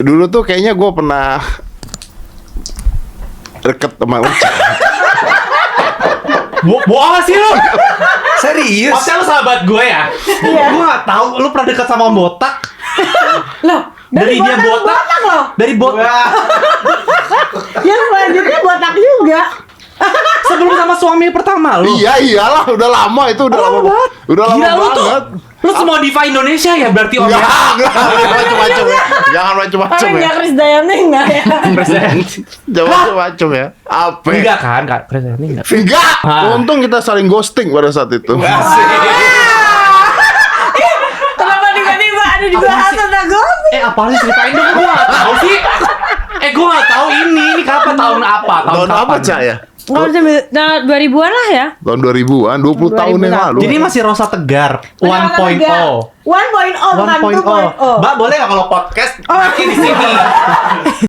Dulu tuh kayaknya gue pernah deket sama Uca. Bohong sih lu. Serius? Maksudnya lu sahabat gue ya? Iya. Gue gak tahu lu pernah dekat sama Om Botak. Loh, Dari dia botak loh. Dari botak. Yang selanjutnya botak juga. Sebelum sama suami pertama lu. Iya iyalah, udah lama itu, udah lama banget. Udah lama Gila lu tuh. banget. Lu semua diva Indonesia ya berarti Om Ya, ya? jangan macam-macam ya. Jangan macam-macam Tapi ya. nggak Chris Dayanti nggak ya? Jangan macam-macam ya. Apa? Enggak kan? Enggak, presiden enggak. Enggak. Ah. Untung kita saling ghosting pada saat itu. Kenapa tiba-tiba ada di bahas tentang gue? Apa sih ceritain dong, gue gak tahu sih. Gue gak tahu ini kapan tahun apa? Tahun apa, kapan? Cak ya? Nggak bisa, 2000-an lah ya. Tahun 2000-an, 20 tahun yang 2000-an. lalu. Jadi masih Rosa Tegar 1.0. 1.0 bukan 2.0. 1.0. Mbak boleh nggak kalau podcast? Oh. Makin di sini.